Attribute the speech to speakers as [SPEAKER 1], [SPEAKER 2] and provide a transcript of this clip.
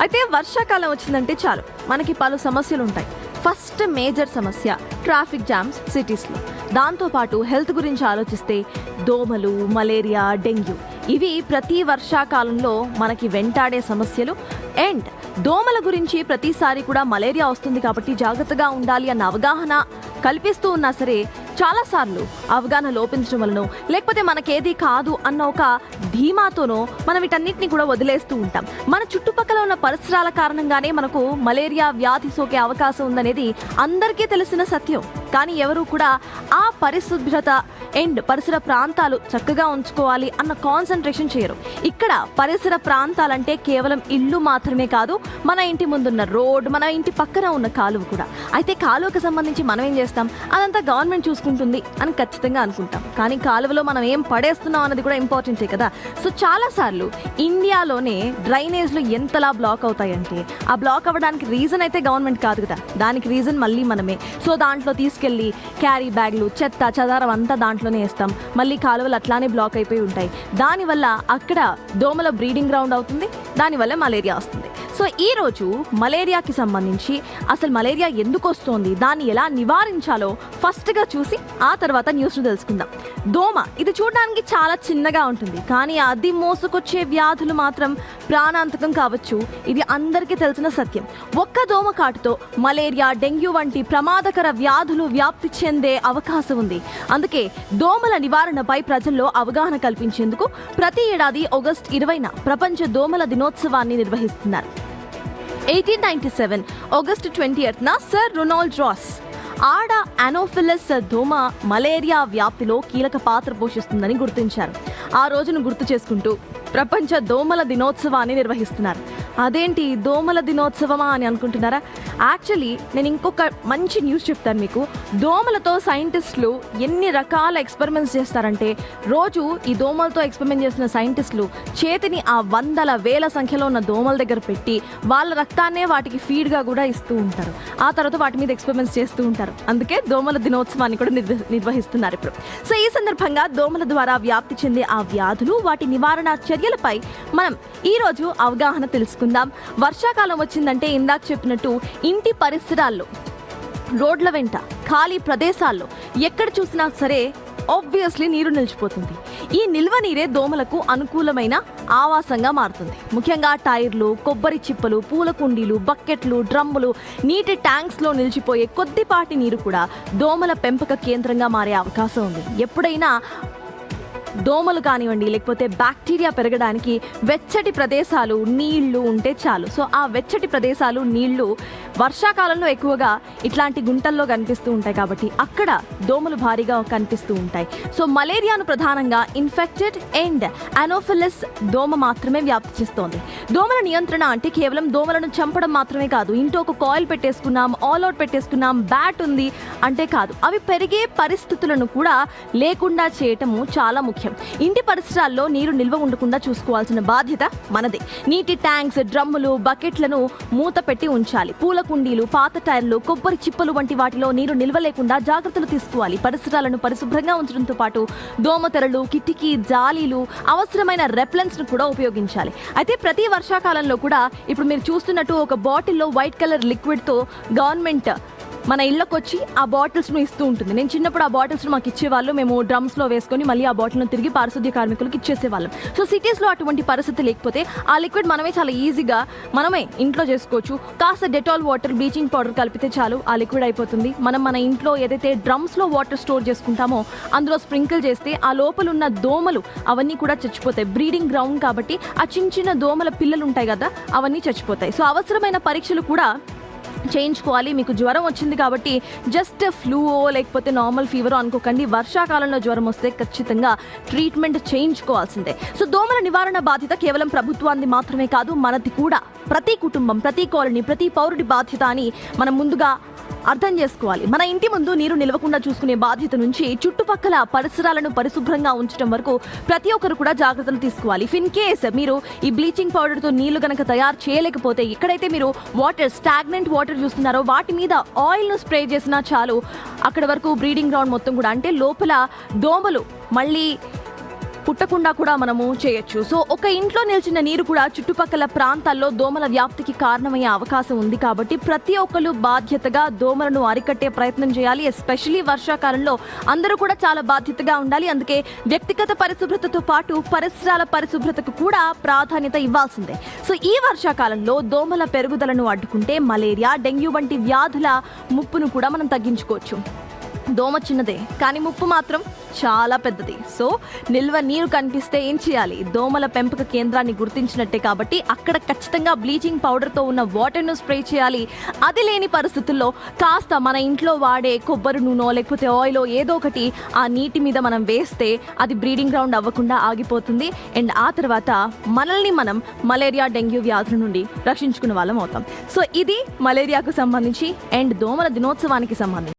[SPEAKER 1] అయితే వర్షాకాలం వచ్చిందంటే చాలు మనకి పలు సమస్యలు ఉంటాయి. ఫస్ట్ మేజర్ సమస్య ట్రాఫిక్ జామ్స్ సిటీస్లో. దాంతోపాటు హెల్త్ గురించి ఆలోచిస్తే దోమలు, మలేరియా, డెంగ్యూ ఇవి ప్రతి వర్షాకాలంలో మనకి వెంటాడే సమస్యలు. అండ్ దోమల గురించి ప్రతిసారి కూడా మలేరియా వస్తుంది కాబట్టి జాగ్రత్తగా ఉండాలి అన్న అవగాహన కల్పిస్తూ ఉన్నా సరే చాలాసార్లు అవగాహన లోపించడం వలనో లేకపోతే మనకేది కాదు అన్న ఒక ధీమాతోనో మనం వీటన్నిటిని కూడా వదిలేస్తూ ఉంటాం. మన చుట్టుపక్కల ఉన్న పరిసరాల కారణంగానే మనకు మలేరియా వ్యాధి సోకే అవకాశం ఉందనేది అందరికీ తెలిసిన సత్యం. కానీ ఎవరు కూడా ఆ పరిశుభ్రత అండ్ పరిసర ప్రాంతాలు చక్కగా ఉంచుకోవాలి అన్న కాన్సన్ట్రేషన్ చేయరు. ఇక్కడ పరిసర ప్రాంతాలంటే కేవలం ఇల్లు మాత్రమే కాదు, మన ఇంటి ముందున్న రోడ్, మన ఇంటి పక్కన ఉన్న కాలువ కూడా. అయితే కాలువకు సంబంధించి మనం ఏం చేస్తాం, అదంతా గవర్నమెంట్ చూసుకుంటుంది అని ఖచ్చితంగా అనుకుంటాం. కానీ కాలువలో మనం ఏం పడేస్తున్నాం అన్నది కూడా ఇంపార్టెంటే కదా. సో చాలాసార్లు ఇండియాలోనే డ్రైనేజ్లు ఎంతలా బ్లాక్ అవుతాయంటే ఆ బ్లాక్ అవ్వడానికి రీజన్ అయితే గవర్నమెంట్ కాదు కదా, దానికి రీజన్ మళ్ళీ మనమే. సో దాంట్లో తీసుకెళ్ళి క్యారీ బ్యాగ్లు, చెత్త చెదారం అంతా దాంట్లోనే వేస్తాం. మళ్ళీ కాలువలు అట్లానే బ్లాక్ అయిపోయి ఉంటాయి. దానివల్ల అక్కడ దోమల బ్రీడింగ్ గ్రౌండ్ అవుతుంది, దానివల్ల మలేరియా వస్తుంది. సో ఈరోజు మలేరియాకి సంబంధించి అసలు మలేరియా ఎందుకు వస్తుంది, దాన్ని ఎలా నివారించాలో ఫస్ట్గా చూసి ఆ తర్వాత న్యూస్ను తెలుసుకుందాం. దోమ ఇది చూడడానికి చాలా చిన్నగా ఉంటుంది, కానీ అది మోసుకొచ్చే వ్యాధులు మాత్రం ప్రాణాంతకం కావచ్చు. ఇది అందరికీ తెలిసిన సత్యం. ఒక్క దోమ కాటుతో మలేరియా, డెంగ్యూ వంటి ప్రమాదకర వ్యాధులు వ్యాప్తి చెందే అవకాశం ఉంది. అందుకే దోమల నివారణపై ప్రజల్లో అవగాహన కల్పించేందుకు ప్రతి ఏడాది ఆగస్టు 20న ప్రపంచ దోమల దినోత్సవాన్ని నిర్వహిస్తున్నారు. 1897 ఆగస్టు 20న సర్ రొనాల్డ్ రాస్ ఆడ అనోఫిలస్ దోమ మలేరియా వ్యాప్తిలో కీలక పాత్ర పోషిస్తుందని గుర్తించారు. ఆ రోజును గుర్తు చేసుకుంటూ ప్రపంచ దోమల దినోత్సవాన్ని నిర్వహిస్తున్నారు. అదేంటి దోమల దినోత్సవమా అని అనుకుంటున్నారా? యాక్చువల్లీ నేను ఇంకొక మంచి న్యూస్ చెప్తాను మీకు. దోమలతో సైంటిస్టులు ఎన్ని రకాల ఎక్స్పెరిమెంట్స్ చేస్తారంటే, రోజు ఈ దోమలతో ఎక్స్పెరిమెంట్ చేసిన సైంటిస్టులు చేతిని ఆ వందల వేల సంఖ్యలో ఉన్న దోమల దగ్గర పెట్టి వాళ్ళ రక్తాన్నే వాటికి ఫీడ్గా కూడా ఇస్తూ ఉంటారు. ఆ తర్వాత వాటి మీద ఎక్స్పెరిమెంట్స్ చేస్తూ ఉంటారు. అందుకే దోమల దినోత్సవాన్ని కూడా నిర్వహిస్తున్నారు ఇప్పుడు. సో ఈ సందర్భంగా దోమల ద్వారా వ్యాప్తి చెందే ఆ వ్యాధులు, వాటి నివారణ చర్యలపై మనం ఈరోజు అవగాహన తెలుసుకుందాం. వర్షాకాలం వచ్చిందంటే ఇందాక చెప్పినట్టు ఇంటి పరిసరాల్లో, రోడ్ల వెంట, ఖాళీ ప్రదేశాల్లో ఎక్కడ చూసినా సరే ఆబ్వియస్లీ నీరు నిలిచిపోతుంది. ఈ నిల్వ నీరే దోమలకు అనుకూలమైన ఆవాసంగా మారుతుంది. ముఖ్యంగా టైర్లు, కొబ్బరి చిప్పలు, పూల కుండీలు, బకెట్లు, డ్రమ్ములు, నీటి ట్యాంక్స్లో నిలిచిపోయే కొద్దిపాటి నీరు కూడా దోమల పెంపక కేంద్రంగా మారే అవకాశం ఉంది. ఎప్పుడైనా దోమలు కానివ్వండి లేకపోతే బ్యాక్టీరియా పెరగడానికి వెచ్చటి ప్రదేశాలు, నీళ్లు ఉంటే చాలు. సో ఆ వెచ్చటి ప్రదేశాలు, నీళ్లు వర్షాకాలంలో ఎక్కువగా ఇట్లాంటి గుంటల్లో కనిపిస్తూ ఉంటాయి కాబట్టి అక్కడ దోమలు భారీగా కనిపిస్తూ ఉంటాయి. సో మలేరియాను ప్రధానంగా ఇన్ఫెక్టెడ్ అండ్ అనోఫిలస్ దోమ మాత్రమే వ్యాప్తి చేస్తోంది. దోమల నియంత్రణ అంటే కేవలం దోమలను చంపడం మాత్రమే కాదు. ఇంట్లో ఒక కాయిల్ పెట్టేసుకున్నాం, ఆల్ అవుట్ పెట్టేసుకున్నాం, బ్యాట్ ఉంది అంటే కాదు, అవి పెరిగే పరిస్థితులను కూడా లేకుండా చేయటము చాలా ముఖ్యం. ఇంటి పరిసరాల్లో నీరు నిల్వ ఉండకుండా చూసుకోవాల్సిన బాధ్యత మనదే. నీటి ట్యాంక్స్, డ్రమ్ములు, బకెట్లను మూత పెట్టి ఉంచాలి. పూల కుండీలు, పాత టైర్లు, కొబ్బరి చిప్పలు వంటి వాటిలో నీరు నిల్వ లేకుండా జాగ్రత్తలు తీసుకోవాలి. పరిసరాలను పరిశుభ్రంగా ఉంచడంతో పాటు దోమతెరలు, కిటికీ జాలీలు, అవసరమైన రెప్లెన్స్ ను కూడా ఉపయోగించాలి. అయితే ప్రతి వర్షాకాలంలో కూడా ఇప్పుడు మీరు చూస్తున్నట్టు ఒక బాటిల్లో వైట్ కలర్ లిక్విడ్ తో గవర్నమెంట్ మన ఇళ్ళకి వచ్చి ఆ బాటిల్స్ను ఇస్తూ ఉంటుంది. నేను చిన్నప్పుడు ఆ బాటిల్స్ను మాకు ఇచ్చేవాళ్ళు. మేము డ్రమ్స్లో వేసుకొని మళ్ళీ ఆ బాటిల్ను తిరిగి పారిశుద్ధ్య కార్మికులకు ఇచ్చేసేవాళ్ళం. సో సిటీస్లో అటువంటి పరిస్థితి లేకపోతే ఆ లిక్విడ్ మనమే చాలా ఈజీగా మనమే ఇంట్లో చేసుకోవచ్చు. కాస్త డెటాల్ వాటర్, బ్లీచింగ్ పౌడర్ కలిపితే చాలు, ఆ లిక్విడ్ అయిపోతుంది. మనం మన ఇంట్లో ఏదైతే డ్రమ్స్లో వాటర్ స్టోర్ చేసుకుంటామో అందులో స్ప్రింకిల్ చేస్తే ఆ లోపల ఉన్న దోమలు అవన్నీ కూడా చచ్చిపోతాయి. బ్రీడింగ్ గ్రౌండ్ కాబట్టి ఆ చిన్న చిన్న దోమల పిల్లలు ఉంటాయి కదా, అవన్నీ చచ్చిపోతాయి. సో అవసరమైన పరీక్షలు కూడా చేయించుకోవాలి. మీకు జ్వరం వచ్చింది కాబట్టి జస్ట్ ఫ్లూవో లేకపోతే నార్మల్ ఫీవరో అనుకోకండి. వర్షాకాలంలో జ్వరం వస్తే ఖచ్చితంగా ట్రీట్మెంట్ చేయించుకోవాల్సిందే. సో దోమల నివారణ బాధ్యత కేవలం ప్రభుత్వాన్ని మాత్రమే కాదు, మనది కూడా. ప్రతి కుటుంబం, ప్రతి కాలనీ, ప్రతి పౌరుడి బాధ్యత అని మనం ముందుగా అర్థం చేసుకోవాలి. మన ఇంటి ముందు నీరు నిలవకుండా చూసుకునే బాధ్యత నుంచి చుట్టుపక్కల పరిసరాలను పరిశుభ్రంగా ఉంచడం వరకు ప్రతి ఒక్కరు కూడా జాగ్రత్తలు తీసుకోవాలి. ఇన్ కేస్ మీరు ఈ బ్లీచింగ్ పౌడర్తో నీళ్లు కనుక తయారు చేయలేకపోతే, ఎక్కడైతే మీరు వాటర్, స్టాగ్నెంట్ వాటర్ చూస్తున్నారో వాటి మీద ఆయిల్ను స్ప్రే చేసినా చాలు, అక్కడ వరకు బ్రీడింగ్ గ్రౌండ్ మొత్తం కూడా, అంటే లోపల దోమలు మళ్ళీ పుట్టకుండా కూడా మనము చేయొచ్చు. సో ఒక ఇంట్లో నిలిచిన నీరు కూడా చుట్టుపక్కల ప్రాంతాల్లో దోమల వ్యాప్తికి కారణమయ్యే అవకాశం ఉంది. కాబట్టి ప్రతి ఒక్కరు బాధ్యతగా దోమలను అరికట్టే ప్రయత్నం చేయాలి. ఎస్పెషలీ వర్షాకాలంలో అందరూ కూడా చాలా బాధ్యతగా ఉండాలి. అందుకే వ్యక్తిగత పరిశుభ్రతతో పాటు పరిసరాల పరిశుభ్రతకు కూడా ప్రాధాన్యత ఇవ్వాల్సిందే. సో ఈ వర్షాకాలంలో దోమల పెరుగుదలను అడ్డుకుంటే మలేరియా, డెంగ్యూ వంటి వ్యాధుల ముప్పును కూడా మనం తగ్గించుకోవచ్చు. దోమ చిన్నదే కానీ ముప్పు మాత్రం చాలా పెద్దది. సో నిల్వ నీరు కనిపిస్తే ఏం చేయాలి? దోమల పెంపక కేంద్రాన్ని గుర్తించినట్టే కాబట్టి అక్కడ ఖచ్చితంగా బ్లీచింగ్ పౌడర్తో ఉన్న వాటర్ను స్ప్రే చేయాలి. అది లేని పరిస్థితుల్లో కాస్త మన ఇంట్లో వాడే కొబ్బరి నూనె లేకపోతే ఆయిల్ ఏదో ఒకటి ఆ నీటి మీద మనం వేస్తే అది బ్రీడింగ్ గ్రౌండ్ అవ్వకుండా ఆగిపోతుంది. అండ్ ఆ తర్వాత మనల్ని మనం మలేరియా, డెంగ్యూ వ్యాధుల నుండి రక్షించుకునే వాళ్ళం అవుతాం. సో ఇది మలేరియాకు సంబంధించి అండ్ దోమల దినోత్సవానికి సంబంధించి.